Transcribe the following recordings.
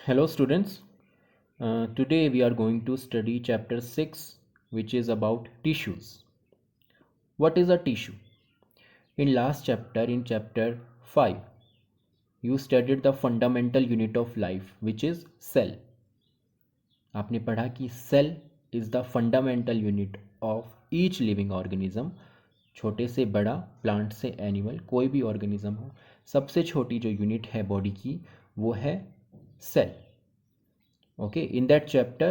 Hello students. Today we are going to study chapter 6, which is about tissues. What is a tissue? In last chapter, in chapter 5, you studied the fundamental unit of life, which is cell. आपने पढ़ा कि cell is the fundamental unit of each living organism. छोटे से बड़ा, plant से animal, कोई भी organism हो, सबसे छोटी जो यूनिट है बॉडी की वो है cell. Okay, in that chapter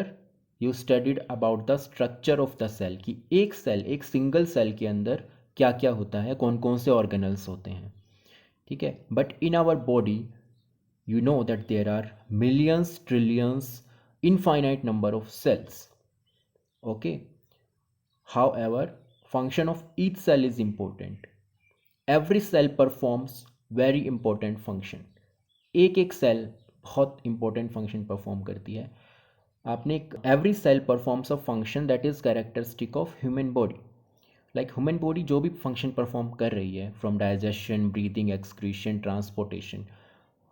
you studied about the structure of the cell कि एक सेल, एक सिंगल सेल के अंदर क्या क्या होता है, कौन कौन से ऑर्गेनल्स होते हैं. ठीक है. But in our body you know that there are millions, trillions, infinite number of cells. Okay. However, function of each cell is important. Every cell performs very important function. एक एक सेल बहुत important function perform करती है. आपने every cell performs a function that is characteristic of human body. Like human body जो भी function perform कर रही है, from digestion, breathing, excretion, transportation,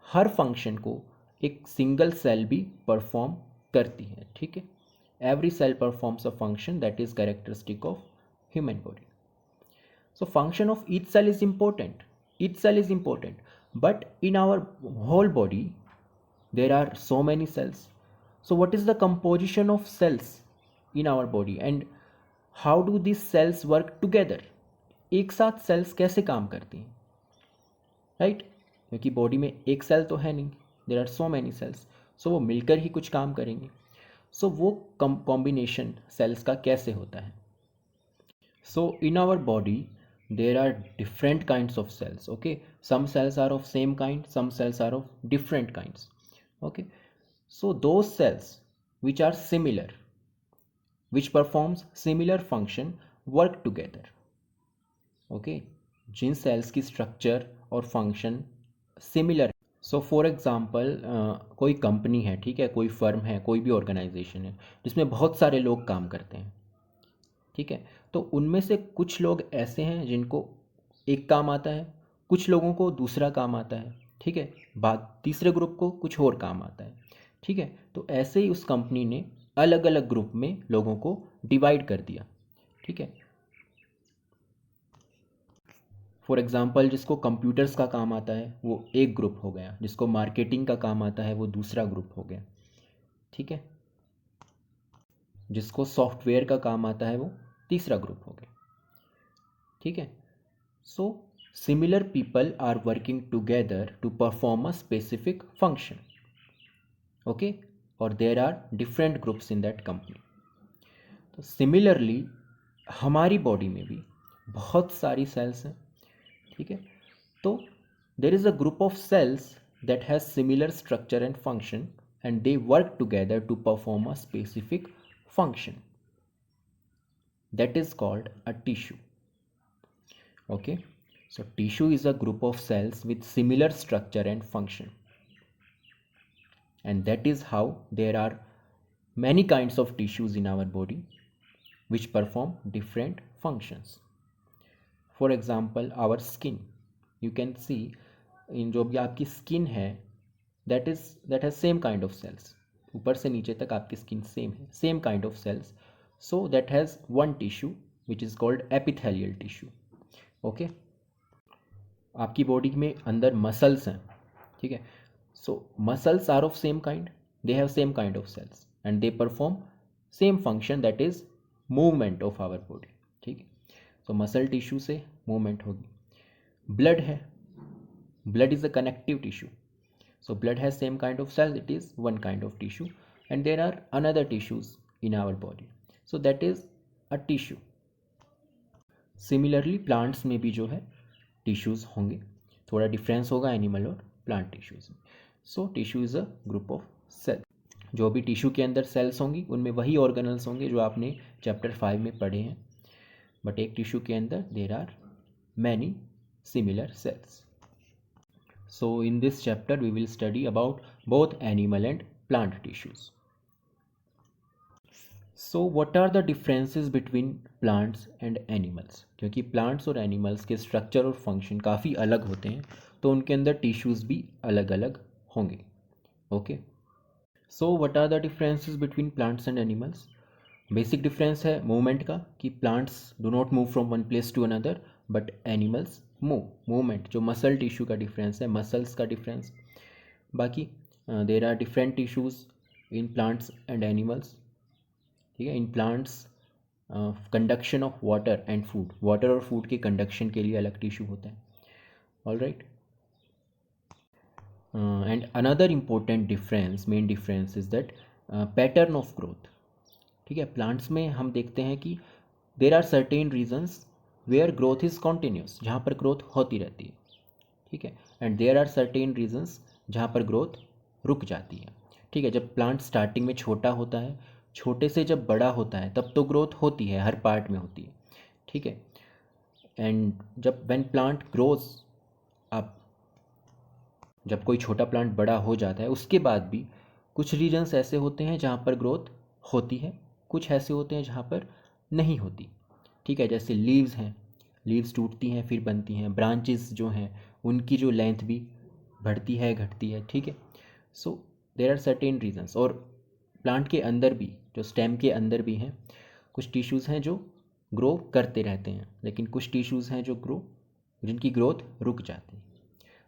हर फंक्शन को एक सिंगल सेल भी परफॉर्म करती है. ठीक है. Every cell performs a function that is characteristic of human body. So function of each cell is important. Each cell is important. But in our whole body, there are so many cells. So what is the composition of cells in our body and how do these cells work together? एक साथ cells कैसे काम करती हैं, right? क्योंकि body में एक cell तो है नहीं, there are so many cells. So वो मिलकर ही कुछ काम करेंगे. सो वो कॉम्बिनेशन सेल्स का कैसे होता है? So in our body there are different kinds of cells. Okay, some cells are of same kind, some cells are of different kinds. Okay, so those cells which are similar, which performs similar function, work together. Okay, Jin cells की structure और function similar. So for example कोई company है, ठीक है, कोई firm है, कोई भी ऑर्गेनाइजेशन है जिसमें बहुत सारे लोग काम करते हैं. ठीक है. तो उनमें से कुछ लोग ऐसे हैं जिनको एक काम आता है, कुछ लोगों को दूसरा काम आता है. ठीक है. बाद तीसरे ग्रुप को कुछ और काम आता है. ठीक है. तो ऐसे ही उस कंपनी ने अलग अलग ग्रुप में लोगों को डिवाइड कर दिया. ठीक है. फॉर एग्ज़ाम्पल जिसको कंप्यूटर्स का काम आता है वो एक ग्रुप हो गया, जिसको मार्केटिंग का काम आता है वो दूसरा ग्रुप हो गया. ठीक है. जिसको सॉफ्टवेयर का काम आता है वो तीसरा ग्रुप हो गया. ठीक है. So similar people are working together to perform a specific function. Okay. और there are different groups in that company. तो सिमिलरली हमारी बॉडी में भी बहुत सारी सेल्स हैं. ठीक है. तो there is a group of cells that has similar structure and function and they work together to perform a specific function. That is called a tissue. Okay. So tissue is a group of cells with similar structure and function. And that is how there are many kinds of tissues in our body which perform different functions. For example, our skin. You can see in जो भी आपकी skin है, that has same kind of cells. ऊपर से नीचे तक आपकी skin same है, same kind of cells. So that has one tissue which is called epithelial tissue. Okay. आपकी बॉडी में अंदर मसल्स हैं. ठीक है. So muscles are of same kind, they have same kind of cells and they perform same function, that is movement of our body. ठीक है. So muscle tissue से movement होगी. ब्लड है, blood is a connective tissue. So blood has same kind of cells, it is one kind of tissue, and there are another tissues in our body, so that is a tissue. Similarly plants में भी जो है tissues होंगे, थोड़ा difference होगा animal और plant tissues में. So tissue is a group of cells. जो भी टिश्यू के अंदर सेल्स होंगी उनमें वही ऑर्गेनल्स होंगे जो आपने चैप्टर 5 में पढ़े हैं, बट एक टिश्यू के अंदर there are many similar cells. So in this chapter we will study about both animal and plant tissues. So what are the differences between plants and animals? क्योंकि plants और animals के structure और function काफ़ी अलग होते हैं, तो उनके अंदर tissues भी अलग अलग होंगे. Okay. So what are the differences between plants and animals? Basic difference है मूवमेंट का, कि plants do not move from one place to another but animals movement जो मसल टिश्यू का डिफरेंस है, मसल्स का डिफरेंस. बाकी there are different tissues in plants and animals. ठीक है, in plants conduction of water and food, water और food के conduction के लिए अलग टिश्यू होता है. All right. And another important difference, main difference is that pattern of growth. ठीक है, प्लांट्स में हम देखते हैं कि there are certain regions where growth is continuous, जहाँ पर ग्रोथ होती रहती है. ठीक है, and there are certain regions जहाँ पर ग्रोथ रुक जाती है. ठीक है, जब प्लांट स्टार्टिंग में छोटा होता है, छोटे से जब बड़ा होता है तब तो ग्रोथ होती है, हर पार्ट में होती है. ठीक है, एंड जब व्हेन प्लांट ग्रोज अप, जब कोई छोटा प्लांट बड़ा हो जाता है उसके बाद भी कुछ रीजन्स ऐसे होते हैं जहाँ पर ग्रोथ होती है, कुछ ऐसे होते हैं जहाँ पर नहीं होती. ठीक है, जैसे लीव्स हैं, लीव्स टूटती हैं फिर बनती हैं. ब्रांचेस जो हैं उनकी जो लेंथ भी बढ़ती है घटती है. ठीक है, सो देर आर सर्टेन रीजन्स. और प्लांट के अंदर भी, जो स्टेम के अंदर भी हैं, कुछ टिश्यूज़ हैं जो ग्रो करते रहते हैं, लेकिन कुछ टिश्यूज़ हैं जिनकी ग्रोथ रुक जाती है.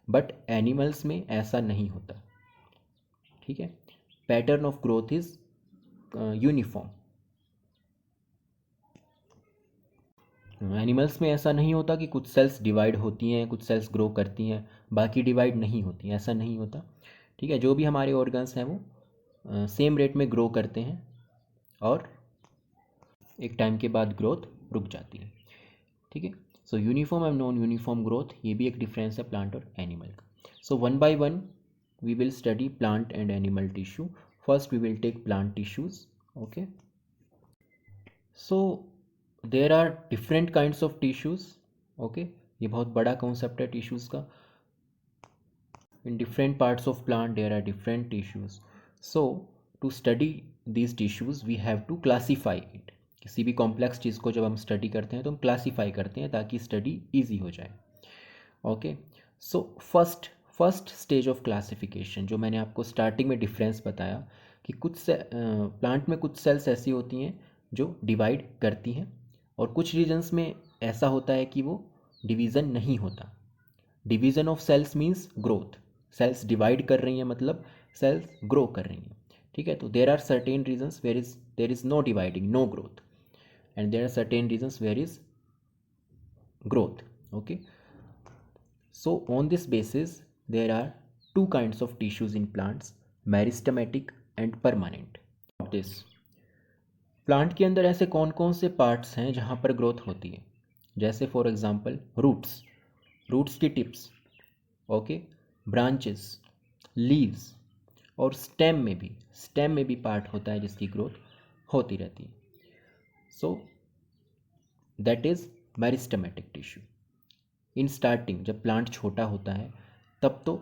बट एनिमल्स में ऐसा नहीं होता. ठीक है, pattern of growth is uniform. Animals में ऐसा नहीं होता कि कुछ सेल्स डिवाइड होती हैं, कुछ सेल्स ग्रो करती हैं, बाकी डिवाइड नहीं होती, ऐसा नहीं होता. ठीक है, जो भी हमारे ऑर्गन्स हैं वो सेम रेट में ग्रो करते हैं और एक टाइम के बाद ग्रोथ रुक जाती है. ठीक है, सो uniform and non uniform growth, ये भी एक डिफरेंस है प्लांट और एनिमल का. So one by one we will study plant and animal tissue. First we will take plant tissues. Okay, so there are different kinds of tissues. Okay, ये बहुत बड़ा concept है tissues का. In different parts of plant there are different tissues. So to study these tissues we have to classify it. किसी भी complex चीज़ को जब हम स्टडी करते हैं तो हम क्लासीफाई करते हैं ताकि स्टडी ईजी हो जाए. Okay, so first stage of classification, जो मैंने आपको स्टार्टिंग में डिफरेंस बताया कि कुछ प्लांट में कुछ सेल्स ऐसी होती हैं जो डिवाइड करती हैं और कुछ रीजन्स में ऐसा होता है कि वो डिवीज़न नहीं होता. Division of cells means growth. Cells divide कर रही हैं मतलब सेल्स ग्रो कर रही हैं. ठीक है, तो there are certain regions where there is no dividing, no growth, and there are certain regions where is growth. Okay, so on this basis there are two kinds of tissues in plants, meristematic and permanent. this plant के अंदर ऐसे कौन कौन से parts हैं जहाँ पर growth होती है? जैसे फॉर एग्जांपल रूट्स की टिप्स, ओके, ब्रांचेस, लीव्स, और स्टेम में भी पार्ट होता है जिसकी ग्रोथ होती रहती है. So that is meristematic tissue. In starting जब प्लांट छोटा होता है तब तो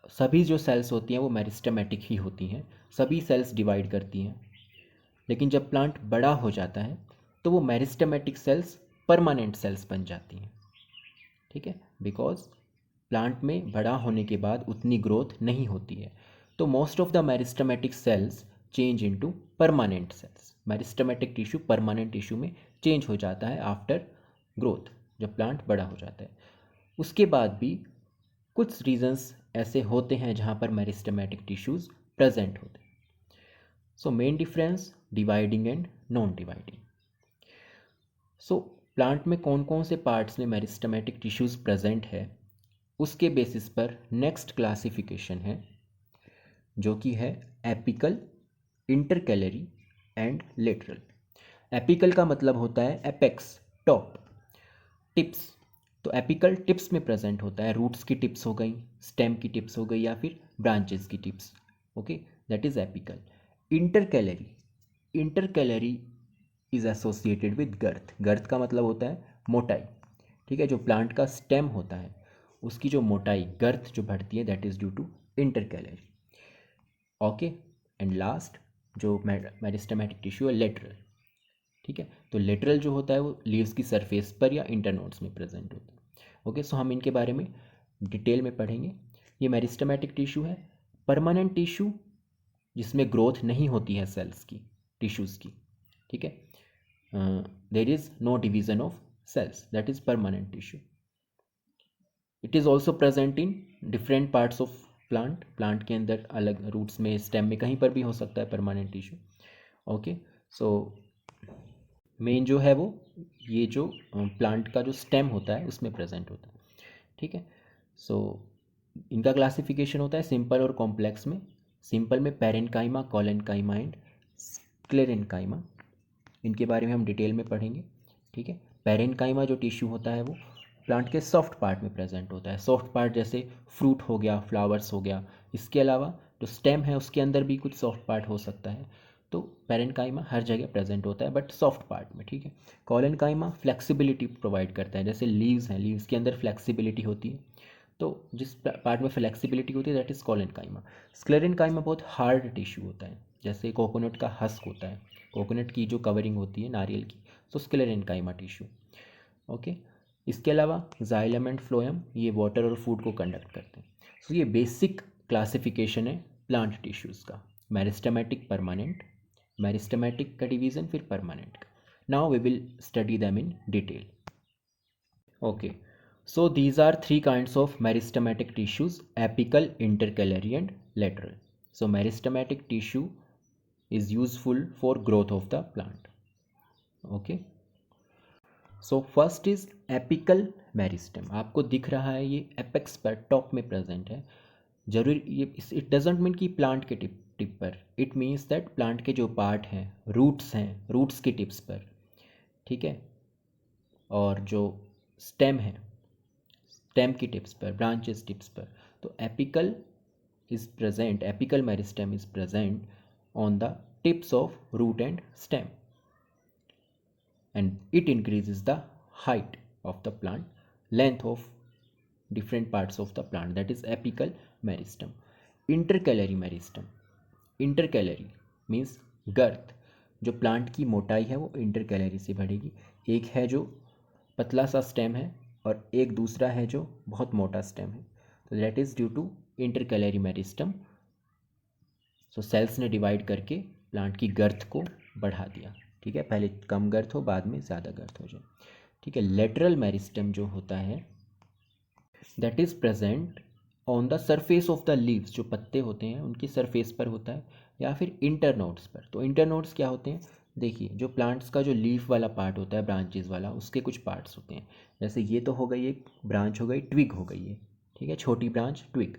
सभी जो सेल्स होती हैं वो मेरिस्टेमेटिक ही होती हैं, सभी सेल्स डिवाइड करती हैं. लेकिन जब प्लांट बड़ा हो जाता है तो वो मेरिस्टेमेटिक सेल्स परमानेंट सेल्स बन जाती हैं. ठीक है, बिकॉज प्लांट में बड़ा होने के बाद उतनी ग्रोथ नहीं होती है, तो most of the meristematic cells change into permanent cells. Meristematic tissue permanent tissue में चेंज हो जाता है आफ्टर ग्रोथ, जब प्लांट बड़ा हो जाता है. उसके बाद भी कुछ रीजन्स ऐसे होते हैं जहाँ पर मेरिस्टेमेटिक टिश्यूज़ प्रेजेंट होते हैं. So main difference dividing and non dividing. So plant में कौन कौन से पार्ट्स में मेरिस्टेमेटिक टिश्यूज़ प्रेजेंट है उसके बेसिस पर नेक्स्ट क्लासिफिकेशन है जो कि है apical, intercalary and lateral. Apical का मतलब होता है एपेक्स, टॉप, टिप्स. तो एपिकल टिप्स में प्रेजेंट होता है, रूट्स की टिप्स हो गई, स्टेम की टिप्स हो गई या फिर ब्रांचेस की tips. Okay, that is apical. Intercalary is associated with girth का मतलब होता है मोटाई. ठीक है, जो प्लांट का स्टेम होता है उसकी जो मोटाई, गर्थ जो बढ़ती है, that is due to intercalary. Okay, and last जो मेरिस्टेमेटिक टिश्यू है लेटरल. ठीक है, तो लेटरल जो होता है वो लीव्स की सरफेस पर या इंटरनोड्स में प्रेजेंट होता है. ओके, सो हम इनके बारे में डिटेल में पढ़ेंगे. ये मेरिस्टेमेटिक टिश्यू है. परमानेंट टिश्यू जिसमें ग्रोथ नहीं होती है सेल्स की, टिश्यूज़ की, ठीक है, there is no division of cells, that is permanent tissue. It is also present in different parts of plant के अंदर, अलग रूट्स में, स्टेम में, कहीं पर भी हो सकता है permanent tissue. Okay, so main जो है वो ये जो प्लांट का जो स्टेम होता है उसमें प्रेजेंट होता है, ठीक है। सो इनका क्लासिफिकेशन होता है सिंपल और कॉम्प्लेक्स में। सिंपल में पैरेन्काइमा, कॉलेन्काइमा एंड स्क्लेरेन्काइमा, इनके बारे में हम डिटेल में पढ़ेंगे, ठीक है। पैरेन्काइमा जो टिश्यू होता है वो प्लांट के सॉफ्ट पार्ट में प्रेजेंट होता है। सॉफ्ट पार्ट जैसे फ्रूट हो गया, फ्लावर्स हो गया। इसके अलावा जो स्टेम है उसके अंदर भी कुछ सॉफ्ट पार्ट हो सकता है। तो पैरेन्काइमा हर जगह प्रेजेंट होता है बट सॉफ्ट पार्ट में, ठीक है। कॉलेन्काइमा फ्लेक्सिबिलिटी प्रोवाइड करता है, जैसे लीव्स हैं, लीव्स के अंदर फ्लेक्सिबिलिटी होती है, तो जिस पार्ट में फ्लेक्सिबिलिटी होती है दैट इज कॉलेन्काइमा। स्क्लेरेन्काइमा बहुत हार्ड टिश्यू होता है, जैसे कोकोनट का हस्क होता है, कोकोनट की जो कवरिंग होती है नारियल की, तो स्क्लेरेन्काइमा टिश्यू। ओके, इसके अलावा जाइलम एंड फ्लोएम ये वाटर और फूड को कंडक्ट करते हैं। सो ये बेसिक क्लासिफिकेशन है प्लांट टिश्यूज़ का, मेरिस्टेमेटिक, परमानेंट, मेरिस्टेमेटिक का डिवीज़न, फिर परमानेंट का। Now we will study them in detail. Okay, so these are three kinds of meristematic tissues: apical, intercalary and lateral. So meristematic tissue is useful for growth of the plant. Okay, so first is apical meristem. आपको दिख रहा है ये apex पर, top में present है। जरूर ये इट डजेंट मीन कि प्लांट के टिप पर, इट मीन्स दैट प्लांट के जो पार्ट हैं, रूट्स हैं, रूट्स की टिप्स पर, ठीक है, और जो स्टेम है, स्टेम की टिप्स पर, ब्रांचेस टिप्स पर। तो apical is present, apical meristem is present on the tips of root and stem, and it increases the height of the plant, length of different parts of the plant, that is apical meristem. Intercalary meristem, intercalary means girth, जो plant की मोटाई है वो intercalary से बढ़ेगी। एक है जो पतला सा स्टेम है और एक दूसरा है जो बहुत मोटा स्टेम है, तो that is due to intercalary meristem. So cells ने डिवाइड करके प्लांट की गर्थ को बढ़ा दिया, ठीक है, पहले कम गर्थ हो, बाद में ज़्यादा गर्थ हो जाए, ठीक है। लेटरल मेरिस्टम जो होता है that is present on the surface of the leaves, जो पत्ते होते हैं उनकी सरफेस पर होता है, या फिर इंटरनोड्स पर। तो इंटरनोड्स क्या होते हैं, देखिए जो प्लांट्स का जो लीफ वाला पार्ट होता है, ब्रांचेस वाला, उसके कुछ पार्ट्स होते हैं। जैसे ये तो हो गई एक ब्रांच, हो गई ट्विग, हो गई है, ठीक है, छोटी ब्रांच ट्विग।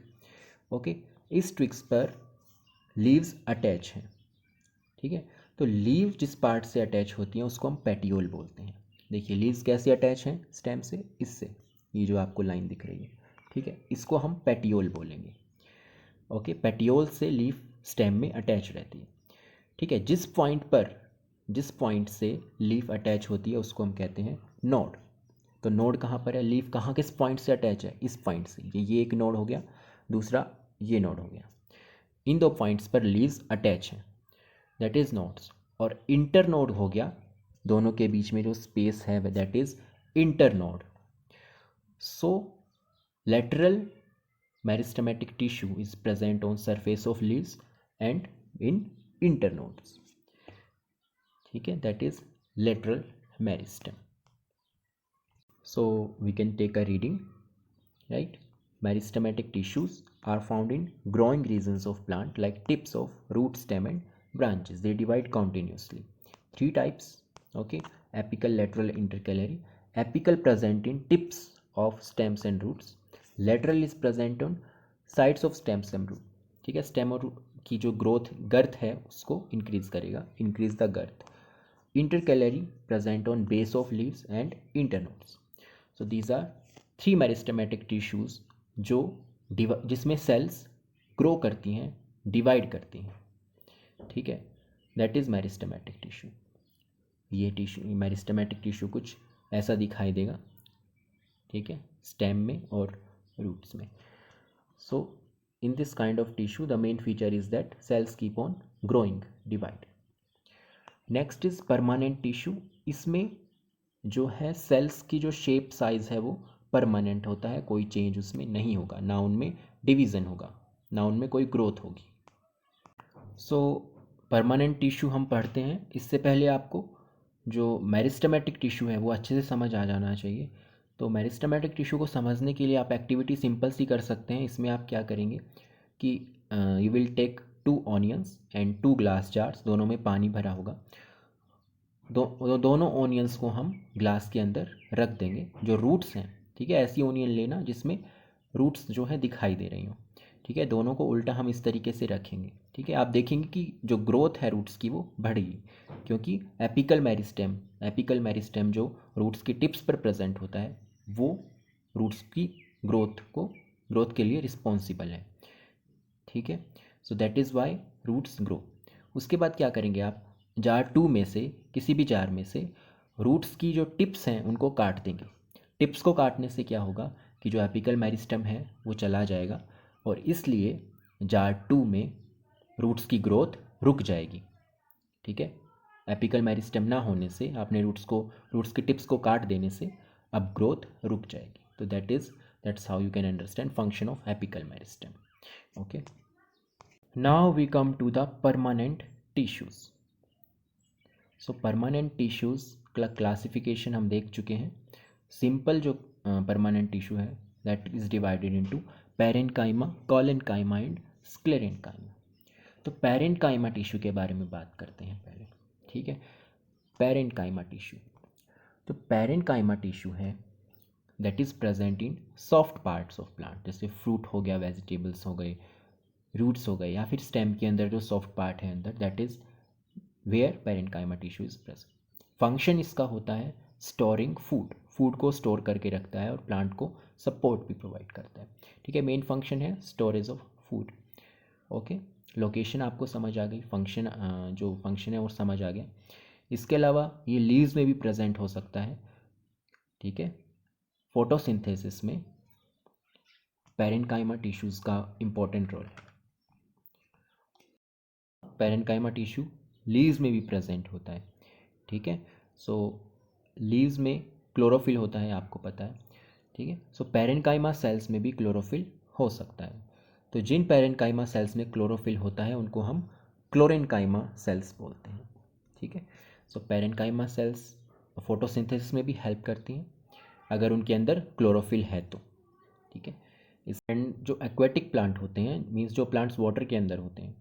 ओके, इस ट्विग्स पर लीव्स अटैच हैं, ठीक है। तो लीव जिस पार्ट से अटैच होती हैं उसको हम पेटियोल बोलते हैं। देखिए लीव्स कैसे अटैच हैं स्टेम से, इससे, ये जो आपको लाइन दिख रही है, ठीक है, इसको हम पेटियोल बोलेंगे। ओके, पेटियोल से लीफ स्टेम में अटैच रहती है, ठीक है। जिस पॉइंट से लीफ अटैच होती है उसको हम कहते हैं नोड। तो नोड कहाँ पर है, लीफ कहाँ, किस पॉइंट से अटैच है, इस पॉइंट से। ये एक नोड हो गया, दूसरा ये नोड हो गया, इन दो पॉइंट्स पर लीव्स अटैच हैं, दैट इज नोड्स। और इंटर नोड हो गया, दोनों के बीच में जो स्पेस है that is inter node. So lateral meristematic tissue is present on surface of leaves and in inter nodes, ठीक है, that is lateral meristem. So we can take a reading, right? Meristematic tissues are found in growing regions of plant like tips of root, stem and branches. They divide continuously. Three types, okay? Apical, lateral, intercalary. Apical present in tips of stems and roots. Lateral is present on sides of stems and root. ठीक है, stem और की जो growth गर्थ है उसको increase करेगा, increase the girth. Intercalary present on base of leaves and internodes. So these are three meristematic tissues जो जिसमें सेल्स ग्रो करती हैं, डिवाइड करती हैं, ठीक है, दैट इज मेरिस्टेमेटिक टिश्यू. ये टिश्यू, मेरिस्टेमेटिक टिश्यू कुछ ऐसा दिखाई देगा, ठीक है, स्टेम में और रूट्स में. So in this kind of tissue the main feature is that cells keep on growing, divide. Next is permanent tissue. इसमें जो है सेल्स की जो शेप साइज है वो परमानेंट होता है, कोई चेंज उसमें नहीं होगा, ना उनमें डिवीज़न होगा, ना उनमें कोई ग्रोथ होगी. सो परमानेंट टिश्यू हम पढ़ते हैं। इससे पहले आपको जो मेरिस्टेमेटिक टिश्यू है वो अच्छे से समझ आ जाना चाहिए। तो मेरिस्टेमेटिक टिश्यू को समझने के लिए आप एक्टिविटी सिंपल सी कर सकते हैं। इसमें आप क्या करेंगे कि you will take 2 onions and 2 glass jars, दोनों में पानी भरा होगा। दोनों ऑनियंस को हम ग्लास के अंदर रख देंगे। जो रूट्स हैं, ठीक है, ऐसी ऑनियन लेना जिसमें रूट्स जो है दिखाई दे रही हों, ठीक है। दोनों को उल्टा हम इस तरीके से रखेंगे, ठीक है। आप देखेंगे कि जो ग्रोथ है रूट्स की वो बढ़ेगी, क्योंकि एपिकल मेरिस्टेम जो रूट्स की टिप्स पर प्रेजेंट होता है वो रूट्स की ग्रोथ के लिए रिस्पॉन्सिबल है, ठीक है। So that is why roots grow. उसके बाद क्या करेंगे आप, जार 2 में से किसी भी जार में से रूट्स की जो टिप्स हैं उनको काट देंगे। टिप्स को काटने से क्या होगा कि जो एपिकल मेरिस्टेम है वो चला जाएगा और इसलिए जार 2 में रूट्स की ग्रोथ रुक जाएगी, ठीक है। एपिकल मेरिस्टेम ना होने से, आपने रूट्स की टिप्स को काट देने से अब ग्रोथ रुक जाएगी। तो that's how you can understand function of apical meristem. Okay, now we come to the permanent tissues. So permanent tissues का क्लासिफिकेशन हम देख चुके हैं। सिंपल जो परमानेंट टिश्यू है that is divided into parenchyma, collenchyma and sclerenchyma. तो parenchyma tissue के बारे में बात करते हैं पहले, ठीक है। पैरेन्काइमा टिश्यू, तो पैरेन्काइमा टिश्यू है that is present in soft parts of plant, जैसे फ्रूट हो गया, वेजिटेबल्स हो गए, रूट्स हो गए, या फिर स्टेम के अंदर जो सॉफ्ट पार्ट है अंदर, that is where parenchyma tissue is present. Function इसका होता है स्टोरिंग फूड को स्टोर करके रखता है और प्लांट को सपोर्ट भी प्रोवाइड करता है, ठीक है। मेन फंक्शन है storage of food. Okay, location आपको समझ आ गई, फंक्शन जो फंक्शन है वो समझ आ गया। इसके अलावा ये लीव्स में भी प्रेजेंट हो सकता है, ठीक है। फोटोसिंथेसिस में पैरेन्काइमा टिश्यूज़ का इम्पोर्टेंट रोल है। पैरेन्काइमा टिश्यू लीव्स में भी प्रेजेंट होता है, ठीक है। सो लीव्स में क्लोरोफिल होता है, आपको पता है, ठीक है। सो पैरेन्काइमा सेल्स में भी क्लोरोफिल हो सकता है। तो जिन पैरेन्काइमा सेल्स में क्लोरोफिल होता है उनको हम क्लोरेन्काइमा सेल्स बोलते हैं, ठीक है। सो पैरेन्काइमा सेल्स फोटोसिंथेसिस में भी हेल्प करती हैं अगर उनके अंदर क्लोरोफिल है तो, ठीक है। इस एंड जो एक्वेटिक प्लांट होते हैं, मीन्स जो प्लांट्स वाटर के अंदर होते हैं,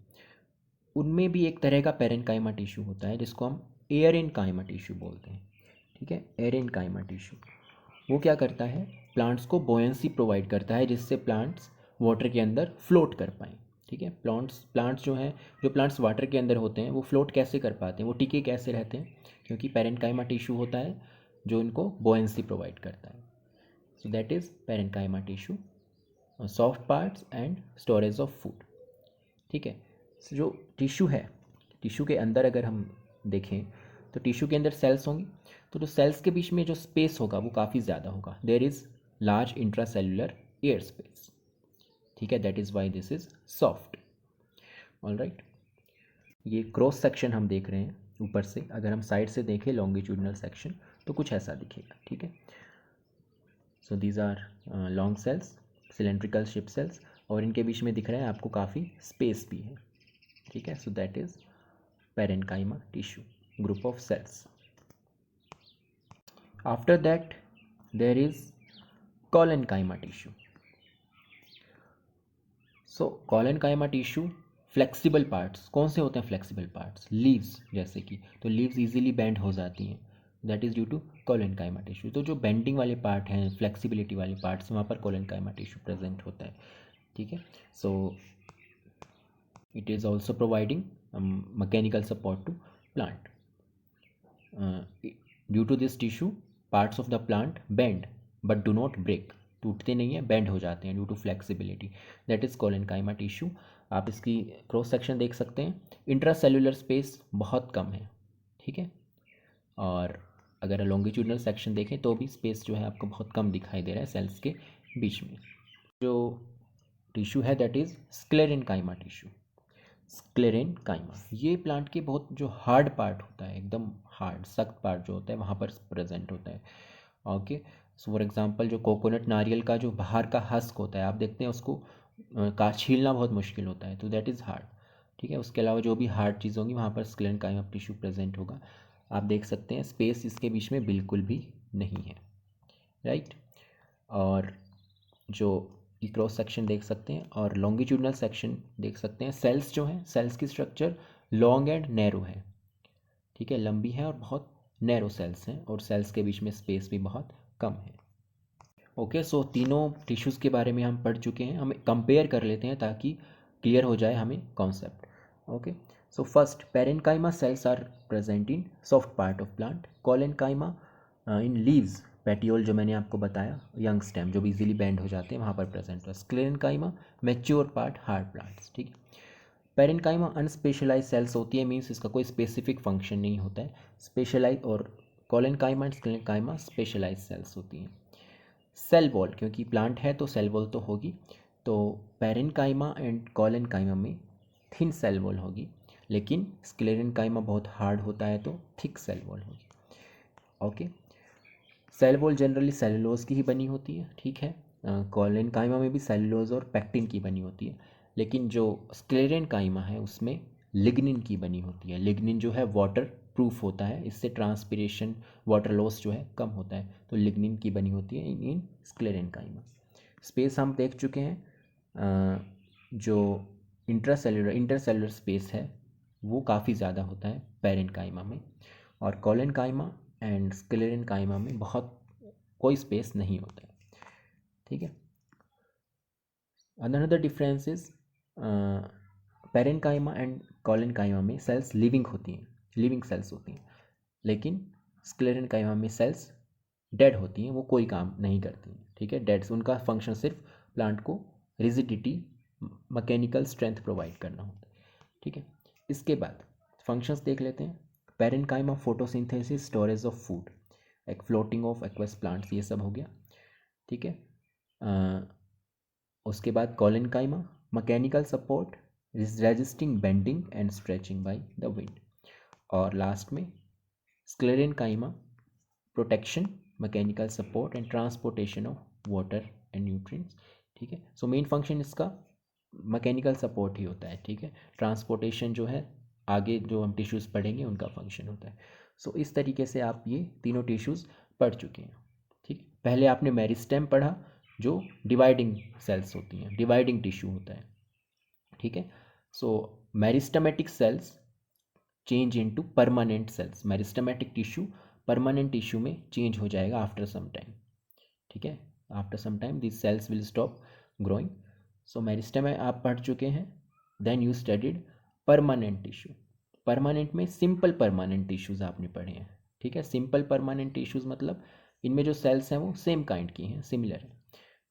उनमें भी एक तरह का पैरेन्काइमा टिश्यू होता है जिसको हम एरेन्काइमा टिश्यू बोलते हैं, ठीक है। एरेन्काइमा टिश्यू वो क्या करता है, प्लांट्स को बोयंसी प्रोवाइड करता है जिससे प्लांट्स वाटर के अंदर फ्लोट कर पाएँ, ठीक है। प्लांट्स जो प्लांट्स वाटर के अंदर होते हैं वो फ्लोट कैसे कर पाते हैं, वो टिके कैसे रहते हैं, क्योंकि पैरेन्काइमा टिश्यू होता है जो इनको बोयंसी प्रोवाइड करता है। So that is parenchyma tissue, soft parts and storage of food, ठीक है। So, जो टिश्यू है, टिश्यू के अंदर अगर हम देखें तो टिश्यू के अंदर सेल्स होंगी, तो जो सेल्स के बीच में जो स्पेस होगा वो काफ़ी ज़्यादा होगा। There is large intracellular air space, ठीक है। That is why this is soft. All right, ये क्रॉस सेक्शन हम देख रहे हैं ऊपर से, अगर हम साइड से देखें लॉन्गिट्यूडनल सेक्शन तो कुछ ऐसा दिखेगा, ठीक है। So these are long cells, cylindrical shape cells, और इनके बीच में दिख रहा है आपको काफ़ी स्पेस भी है, ठीक है। So that is parenchyma tissue, group of cells. After that there is collenchyma tissue. So collenchyma tissue flexible parts, कौन से होते हैं फ्लेक्सिबल पार्ट्स, लीव्स जैसे कि, तो लीव्स इजीली बेंड हो जाती हैं, that is due to collenchyma tissue. तो जो बेंडिंग वाले पार्ट हैं, फ्लेक्सिबिलिटी वाले पार्ट्स, वहाँ पर कोलेन्काइमा टिश्यू प्रेजेंट होता है, ठीक है। सो it is also providing mechanical support to plant. Due to this tissue parts of the plant bend but do not break, टूटते नहीं हैं, बेंड हो जाते हैं due to flexibility, that is collenchyma tissue. आप इसकी क्रॉस सेक्शन देख सकते हैं, इंट्रासेल्युलर स्पेस बहुत कम है, ठीक है। और अगर लॉन्गिट्यूडनल सेक्शन देखें तो भी स्पेस जो है आपको बहुत कम दिखाई दे रहा है सेल्स के बीच में। जो टिश्यू है that is sclerenchyma tissue. Sclerenchyma ये प्लांट के बहुत जो हार्ड पार्ट होता है, एकदम हार्ड सख्त पार्ट जो होता है वहाँ पर प्रेजेंट होता है, ओके। सो फॉर एग्जांपल जो कोकोनट नारियल का जो बाहर का हस्क होता है, आप देखते हैं उसको का छीलना बहुत मुश्किल होता है, तो दैट इज़ हार्ड। ठीक है। उसके अलावा जो भी हार्ड चीज़ होंगी वहाँ पर स्क्लेरेनकाइमा टिश्यू प्रेजेंट होगा। आप देख सकते हैं स्पेस इसके बीच में बिल्कुल भी नहीं है, राइट। और जो क्रॉस सेक्शन देख सकते हैं और लॉन्गिट्यूडनल सेक्शन देख सकते हैं। सेल्स जो हैं, सेल्स की स्ट्रक्चर लॉन्ग एंड नैरो है, ठीक है, लंबी है और बहुत नैरो सेल्स हैं, और सेल्स के बीच में स्पेस भी बहुत कम है। ओके, सो तीनों टिश्यूज़ के बारे में हम पढ़ चुके हैं। हम कंपेयर कर लेते हैं ताकि क्लियर हो जाए हमें concept. Okay, so first parenchyma cells are present in soft part of plant, collenchyma in leaves, petiole जो मैंने आपको बताया, यंग स्टेम जो भी इजीली बेंड हो जाते हैं वहाँ पर प्रेजेंट है। Sclerenchyma mature part, hard plants, ठीक है। पेरेन्काइमा अनस्पेशलाइज सेल्स होती है, मीन्स इसका कोई स्पेसिफिक फंक्शन नहीं होता है। स्पेशलाइज और collenchyma and sclerenchyma specialize cells होती हैं। सेल वॉल, क्योंकि प्लांट है तो सेल वॉल तो होगी, तो पेरेन्काइमा एंड कोलेनकाइमा में थिन सेल वॉल होगी, लेकिन स्क्लेरेनकाइमा बहुत हार्ड होता है तो थिक सेल वॉल होगी। Okay, cell wall generally cellulose की ही बनी होती है, ठीक है। कोलेनकाइमा में भी सेलुलोज और पैक्टिन की बनी होती है, लेकिन जो स्क्लेरेनकाइमा है उसमें लिग्निन की बनी होती है। लिग्निन जो है वाटर प्रूफ होता है, इससे ट्रांसपिरेशन, वाटर लॉस जो है कम होता है, तो लिग्निन की बनी होती है इन स्क्लेरेनकाइमा। स्पेस हम देख चुके हैं, जो इंटरसेलुलर स्पेस है वो काफ़ी ज़्यादा होता है पेरेन्काइमा में, और कोलेनकाइमा एंड स्क्लेरेनकाइमा में बहुत कोई स्पेस नहीं होता है, ठीक है। Another difference is parenchyma and collenchyma में सेल्स लिविंग होती हैं, लिविंग सेल्स होती हैं, लेकिन स्क्लेरेनकाइमा में सेल्स डेड होती हैं, वो कोई काम नहीं करती हैं, ठीक है। डेड, उनका फंक्शन सिर्फ प्लांट को रिजिडिटी, मैकेनिकल स्ट्रेंथ प्रोवाइड करना होता है, ठीक है। इसके बाद फंक्शंस देख लेते हैं। Parenchyma photosynthesis, storage of food, एक फ्लोटिंग ऑफ एक्वस प्लांट्स, ये सब हो गया, ठीक है। उसके बाद collenchyma mechanical support, resisting bending and stretching by the wind, और लास्ट में sclerenchyma protection, mechanical support and transportation of water and nutrients, ठीक है। सो मेन फंक्शन इसका मैकेनिकल सपोर्ट ही होता है, ठीक है। ट्रांसपोर्टेशन जो है आगे जो हम टिश्यूज़ पढ़ेंगे उनका फंक्शन होता है। सो इस तरीके से आप ये तीनों टिश्यूज़ पढ़ चुके हैं, ठीक। पहले आपने मेरिस्टेम पढ़ा जो डिवाइडिंग सेल्स होती हैं, डिवाइडिंग टिश्यू होता है, ठीक है। So meristematic cells change into permanent cells, meristematic tissue permanent tissue में चेंज हो जाएगा आफ्टर सम टाइम, ठीक है। After some time this cells will stop growing. So meristem आप पढ़ चुके हैं। Then you studied permanent tissue. Permanent में सिंपल परमानेंट टिश्यूज़ आपने पढ़े हैं, ठीक है। सिंपल परमानेंट टिश्यूज़ मतलब इनमें जो सेल्स हैं वो सेम काइंड की हैं, सिमिलर है।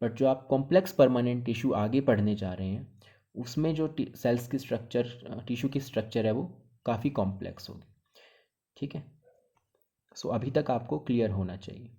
बट जो आप कॉम्प्लेक्स परमानेंट टिश्यू आगे पढ़ने जा रहे हैं उसमें जो सेल्स की स्ट्रक्चर, टिश्यू की स्ट्रक्चर है वो काफ़ी कॉम्प्लेक्स होगी, ठीक है। सो अभी तक आपको क्लियर होना चाहिए।